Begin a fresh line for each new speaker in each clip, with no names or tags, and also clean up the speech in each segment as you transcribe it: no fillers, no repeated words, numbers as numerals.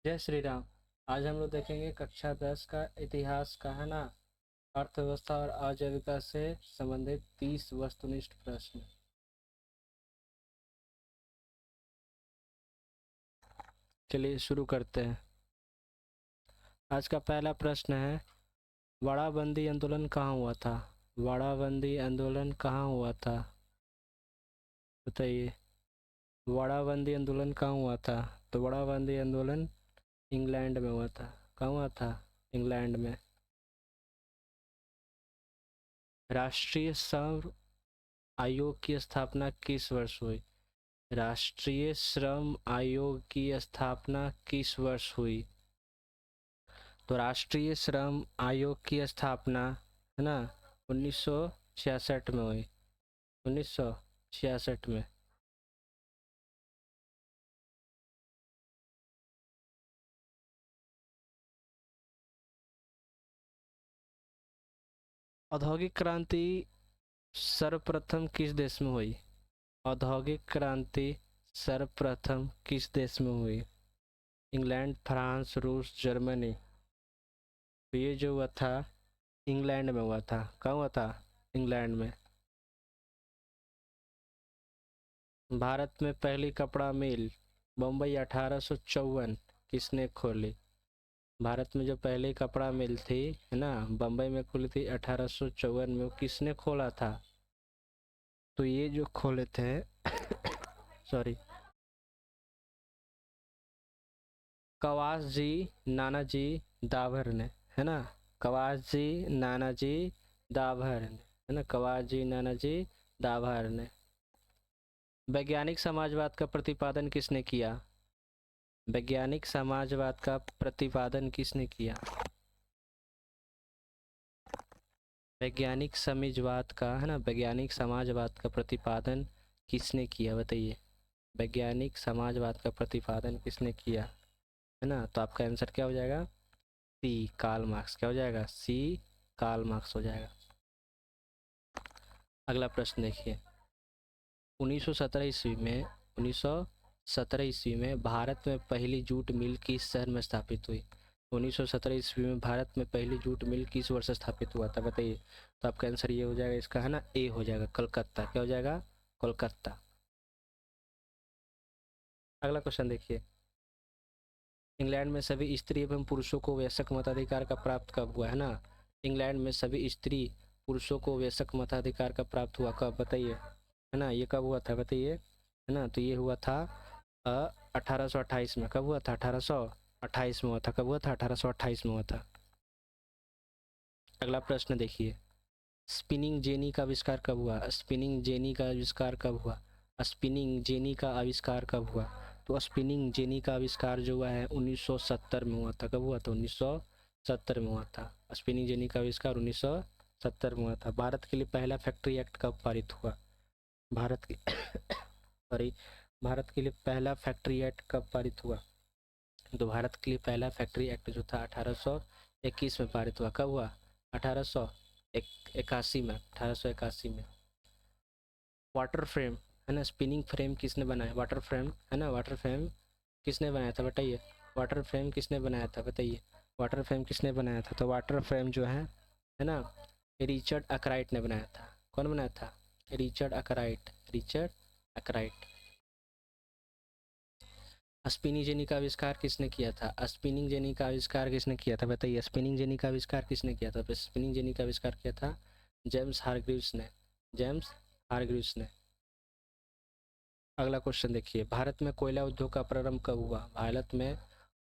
जय श्री राम। आज हम लोग देखेंगे कक्षा 10 का इतिहास का, है ना। अर्थव्यवस्था और आजीविका से संबंधित 30 वस्तुनिष्ठ प्रश्न। चलिए शुरू करते हैं। आज का पहला प्रश्न है, वाड़ाबंदी आंदोलन कहाँ हुआ था? वाड़ाबंदी आंदोलन कहाँ हुआ था, बताइए। वाड़ाबंदी आंदोलन कहाँ हुआ था? तो वाड़ाबंदी आंदोलन इंग्लैंड में हुआ था। कहाँ हुआ था? इंग्लैंड में। राष्ट्रीय श्रम आयोग की स्थापना किस वर्ष हुई? राष्ट्रीय श्रम आयोग की स्थापना किस वर्ष हुई? तो राष्ट्रीय श्रम आयोग की स्थापना, है ना, 1966 में हुई। 1966 में। औद्योगिक क्रांति सर्वप्रथम किस देश में हुई? औद्योगिक क्रांति सर्वप्रथम किस देश में हुई? इंग्लैंड, फ्रांस, रूस, जर्मनी। तो ये जो हुआ था इंग्लैंड में हुआ था। कहाँ हुआ था? इंग्लैंड में। भारत में पहली कपड़ा मिल बम्बई 1854 किसने खोली? भारत में जो पहली कपड़ा मिल थी, है ना, बम्बई में खुली थी 1854 में, वो किसने खोला था? तो ये जो खोले थे सॉरी, कवास जी नानाजी दाभर ने, है ना। कवास जी नानाजी दाभर ने, है ना, कवास जी नानाजी दाभर ने। वैज्ञानिक समाजवाद का प्रतिपादन किसने किया? वैज्ञानिक समाजवाद का प्रतिपादन किसने किया? वैज्ञानिक समाजवाद का, है ना, वैज्ञानिक समाजवाद का प्रतिपादन किसने किया, बताइए। वैज्ञानिक समाजवाद का प्रतिपादन किसने किया, है ना। तो आपका आंसर क्या हो जाएगा? सी, कार्ल मार्क्स। क्या हो जाएगा? सी, कार्ल मार्क्स हो जाएगा। अगला प्रश्न देखिए। 1917 ईस्वी में 1917 ईस्वी में भारत में पहली जूट मिल किस शहर में स्थापित हुई? 1917 ईस्वी में भारत में पहली जूट मिल किस वर्ष स्थापित हुआ था, बताइए। तो आपका आंसर ये हो जाएगा, इसका, है ना, ए हो जाएगा, कलकत्ता। क्या हो जाएगा? कोलकाता। अगला क्वेश्चन देखिए। इंग्लैंड में सभी स्त्री एवं पुरुषों को वयस्क मताधिकार का प्राप्त कब हुआ, है ना। इंग्लैंड में सभी स्त्री पुरुषों को वयस्क मताधिकार का प्राप्त हुआ कब, बताइए, है ना। ये कब हुआ था, बताइए, है ना। तो ये हुआ था 1828 में। कब हुआ था? 1828 में हुआ था। कब हुआ था? 1828 में हुआ था। अगला प्रश्न देखिए। स्पिनिंग जेनी का आविष्कार कब हुआ? स्पिनिंग जेनी का आविष्कार कब हुआ? स्पिनिंग जेनी का आविष्कार कब हुआ? तो स्पिनिंग जेनी का आविष्कार जो हुआ है 1970 में हुआ था। कब हुआ था? 1970 में हुआ था। स्पिनिंग जेनी का आविष्कार 1970 में हुआ था। भारत के लिए पहला फैक्ट्री एक्ट कब पारित हुआ? भारत के सॉरी, भारत के लिए पहला फैक्ट्री एक्ट कब पारित हुआ? तो भारत के लिए पहला फैक्ट्री एक्ट जो था 1821 में पारित हुआ। कब हुआ? 1881 में। 1881 में। वाटर फ्रेम, है ना, स्पिनिंग फ्रेम किसने बनाया? वाटर फ्रेम, है ना, वाटर फ्रेम किसने बनाया था, बताइए। वाटर फ्रेम किसने बनाया था, बताइए। वाटर फ्रेम किसने बनाया था? तो वाटर फ्रेम जो है ना, रिचर्ड अकराइट ने बनाया था। कौन बनाया था? रिचर्ड अकराइट। रिचर्ड अकराइट। स्पिनिंग जेनी का आविष्कार किसने किया था? स्पिनिंग जेनी का आविष्कार किसने किया था, बताइए। स्पिनिंग जेनी का आविष्कार किसने किया था? स्पिनिंग जेनी का आविष्कार किया था जेम्स हारग्रीव्स ने। जेम्स हारग्रीव्स ने। अगला क्वेश्चन देखिए। भारत में कोयला उद्योग का प्रारंभ कब हुआ? भारत में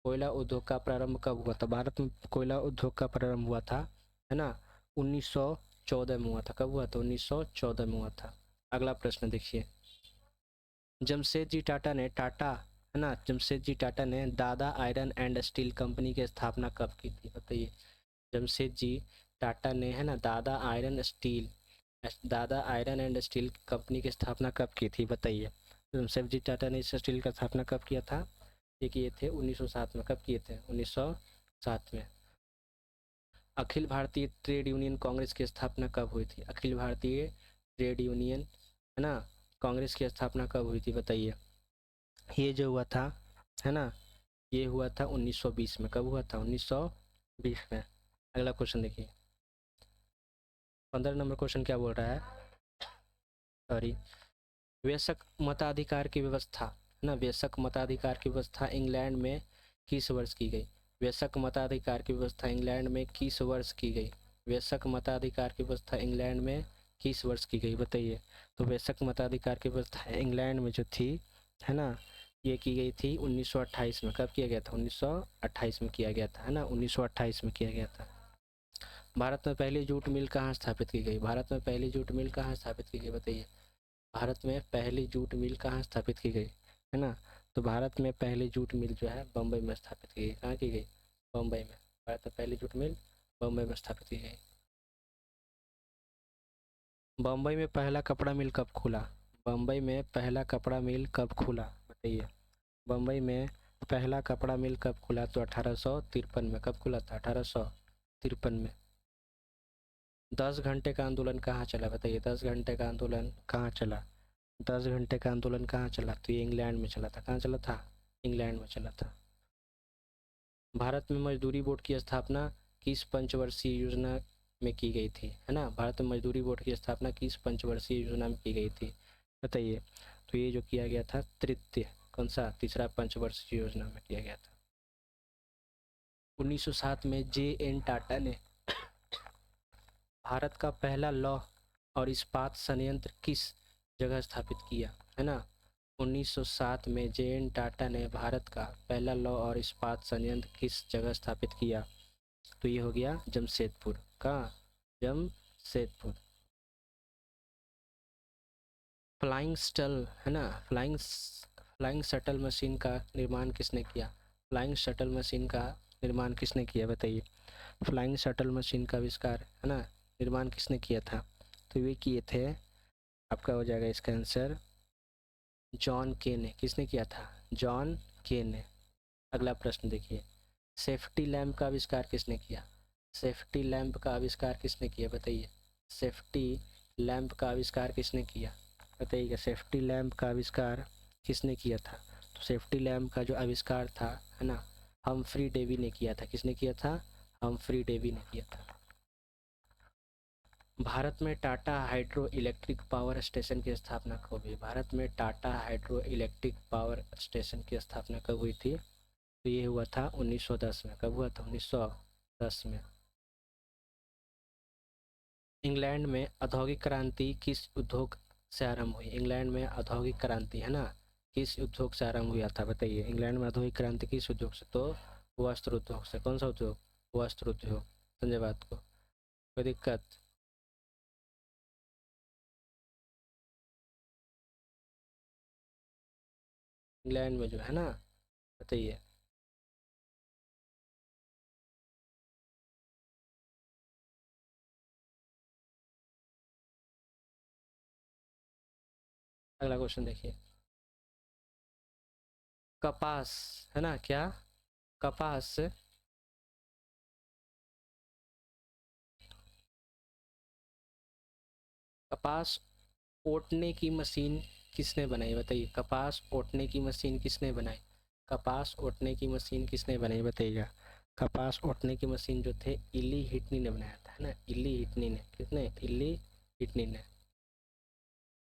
कोयला उद्योग का प्रारंभ कब हुआ था? भारत में कोयला उद्योग का प्रारंभ हुआ था, है ना, 1914 में हुआ था। कब हुआ था? 1914 में हुआ था। अगला प्रश्न देखिए। जमशेदजी टाटा ने, टाटा, है ना, जमशेदजी टाटा ने दादा आयरन एंड स्टील कंपनी की स्थापना कब की थी, बताइए। जमशेदजी टाटा ने, है ना, दादा आयरन एंड स्टील कंपनी की स्थापना कब की थी, बताइए। जमशेदजी टाटा ने इस स्टील का स्थापना कब किया था? ये किए थे 1907 में। कब किए थे? 1907 में। अखिल भारतीय ट्रेड यूनियन कांग्रेस की स्थापना कब हुई थी? अखिल भारतीय ट्रेड यूनियन, है ना, कांग्रेस की स्थापना कब हुई थी, बताइए। ये जो हुआ था, है ना, ये हुआ था 1920 में। कब हुआ था? 1920 में। अगला क्वेश्चन देखिए, 15 नंबर क्वेश्चन क्या बोल रहा है, सॉरी, वयस्क मताधिकार की व्यवस्था है ना, वयस्क मताधिकार की व्यवस्था इंग्लैंड में किस वर्ष की गई? वयस्क मताधिकार की व्यवस्था इंग्लैंड में किस वर्ष की गई? वयस्क मताधिकार की व्यवस्था इंग्लैंड में किस वर्ष की गई, बताइए। तो वयस्क मताधिकार की व्यवस्था इंग्लैंड में जो थी, है ना, ये की गई थी 1928 में। कब किया गया था? 1928 में किया गया था, है ना, 1928 में किया गया था। भारत में पहली जूट मिल कहाँ स्थापित की गई? भारत में पहली जूट मिल कहाँ स्थापित की गई, बताइए। भारत में पहली जूट मिल कहाँ स्थापित की गई, है ना? तो भारत में पहली जूट मिल जो है बम्बई में स्थापित की गई। कहाँ की गई? बम्बई में। भारत में पहली जूट मिल बम्बई में स्थापित की गई। बम्बई में पहला कपड़ा मिल कब खुला? बम्बई में पहला कपड़ा मिल कब खुला, बताइए। बम्बई में पहला कपड़ा मिल कब खुला? तो 1853 में। कब खुला था? 1853 में। 10 घंटे का आंदोलन कहाँ चला, बताइए। 10 घंटे का आंदोलन कहाँ चला? 10 घंटे का आंदोलन कहाँ चला? तो ये इंग्लैंड में चला था। कहाँ चला था? इंग्लैंड में चला था। भारत में मजदूरी बोर्ड की स्थापना किस पंचवर्षीय योजना में की गई थी, है ना? भारत में मजदूरी बोर्ड की स्थापना किस पंचवर्षीय योजना में की गई थी, बताइए। तो ये जो किया गया था तृतीय, कौन सा? तीसरा पंचवर्षीय योजना में किया गया था। 1907 में जे.एन. टाटा ने भारत का पहला लौह और इस्पात संयंत्र किस जगह स्थापित किया, है ना? 1907 में जे.एन. टाटा ने भारत का पहला लौह और इस्पात संयंत्र किस जगह स्थापित किया? तो ये हो गया जमशेदपुर। कहाँ? जमशेदपुर। फ्लाइंग शटल, है ना, फ्लाइंग शटल मशीन का निर्माण किसने किया? फ्लाइंग शटल मशीन का निर्माण किसने किया, बताइए। फ्लाइंग शटल मशीन का आविष्कार, है ना, निर्माण किसने किया था? तो ये किए थे, आपका हो जाएगा इसका आंसर जॉन के ने। किसने किया था? जॉन के ने। अगला प्रश्न देखिए, सेफ्टी लैम्प का आविष्कार किसने किया? सेफ्टी लैम्प का आविष्कार किसने किया, बताइए। सेफ्टी लैम्प का आविष्कार किसने किया, बताइएगा। सेफ्टी लैम्प का आविष्कार किसने किया था? तो सेफ्टी लैम्प का जो आविष्कार था, है ना, हम्फ्री डेवी ने किया था। किसने किया था? हम्फ्री डेवी ने किया था। भारत में Tata hydro electric power station की स्थापना कब हुई? भारत में Tata hydro electric power station की स्थापना कब हुई थी? तो ये हुआ था 1910 में। कब हुआ था? 1910 में। इंग्लैंड में औद्योगिक क्रांति किस उद्योग से आरंभ हुई? इंग्लैंड में औद्योगिक क्रांति, है ना, किस उद्योग से आरंभ हुआ था, बताइए। इंग्लैंड में औद्योगिक क्रांति किस उद्योग से? तो वस्त्र उद्योग से। कौन सा उद्योग? वस्त्र उद्योग। समझे बात को? कोई दिक्कत? इंग्लैंड में जो है ना, बताइए। अगला क्वेश्चन देखिए, कपास, है ना, क्या? कपास, कपास ओटने की मशीन किसने बनाई, बताइए। कपास ओटने की मशीन किसने बनाई? कपास ओटने की मशीन किसने बनाई, बताइएगा। कपास ओटने की मशीन जो थे इली हिटनी ने बनाया था, है ना, इली हिटनी ने। किसने? इली हिटनी ने।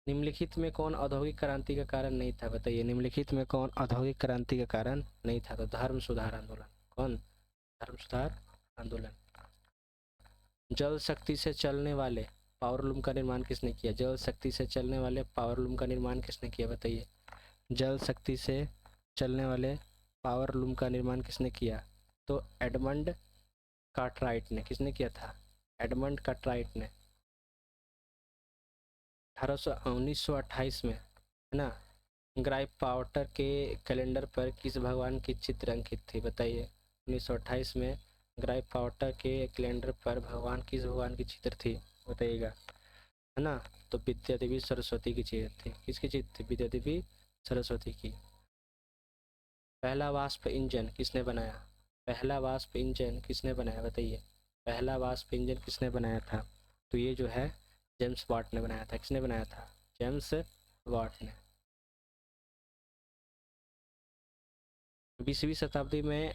निम्नलिखित में कौन औद्योगिक क्रांति का कारण नहीं था, बताइए। निम्नलिखित में कौन औद्योगिक क्रांति का कारण नहीं था? तो धर्म सुधार आंदोलन। कौन? धर्म सुधार आंदोलन। जल शक्ति से चलने वाले पावर लूम का निर्माण किसने किया? जल शक्ति से चलने वाले पावर लूम का निर्माण किसने किया, बताइए। जल शक्ति से चलने वाले पावर लूम का निर्माण किसने किया? तो एडमंड कार्टराइट ने। किसने किया था? एडमंड कार्टराइट ने। 1928 में, है ना, ग्राइप पाउटर के कैलेंडर पर किस भगवान की चित्र अंकित थी, बताइए। 1928 में ग्राइप पाउटर के कैलेंडर पर भगवान, किस भगवान की चित्र थी, बताइएगा, है ना? तो विद्या देवी सरस्वती की चित्र थी। किसकी चित्र थी? विद्या देवी सरस्वती की। पहला वाष्प इंजन किसने बनाया? पहला वाष्प इंजन किसने बनाया, बताइए। पहला वाष्प इंजन किसने बनाया था? तो ये जो है जेम्स वाट ने बनाया था। किसने बनाया था? जेम्स वाट ने। 20वीं शताब्दी में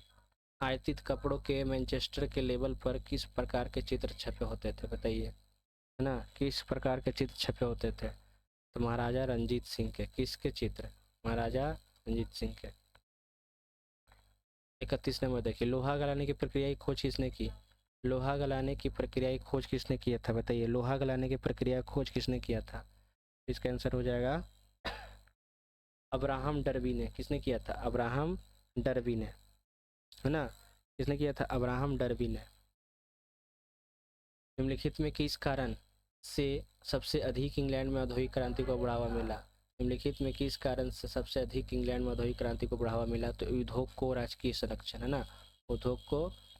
आयातित कपड़ों के मैनचेस्टर के लेबल पर किस प्रकार के चित्र छपे होते थे, बताइए, है ना, किस प्रकार के चित्र छपे होते थे? तो महाराजा रंजीत सिंह के। किसके चित्र? महाराजा रंजीत सिंह के। 31 नंबर देखिए, लोहा गलाने की प्रक्रिया की खोज किसने की? लोहा गलाने की प्रक्रिया की खोज किसने किया था, बताइए, लोहा गलाने की प्रक्रिया की खोज किसने किया था? इसका आंसर हो जाएगा अब्राहम डर्बी ने। किसने किया था? अब्राहम डर्बी ने, है ना, किसने किया था? अब्राहम डर्बी ने। निम्नलिखित में किस कारण से सबसे अधिक इंग्लैंड में औद्योगिक क्रांति को बढ़ावा मिला? निम्नलिखित में किस कारण से सबसे अधिक इंग्लैंड में औद्योगिक क्रांति को बढ़ावा मिला? तो उद्योग को राजकीय संरक्षण, है ना, उद्योग को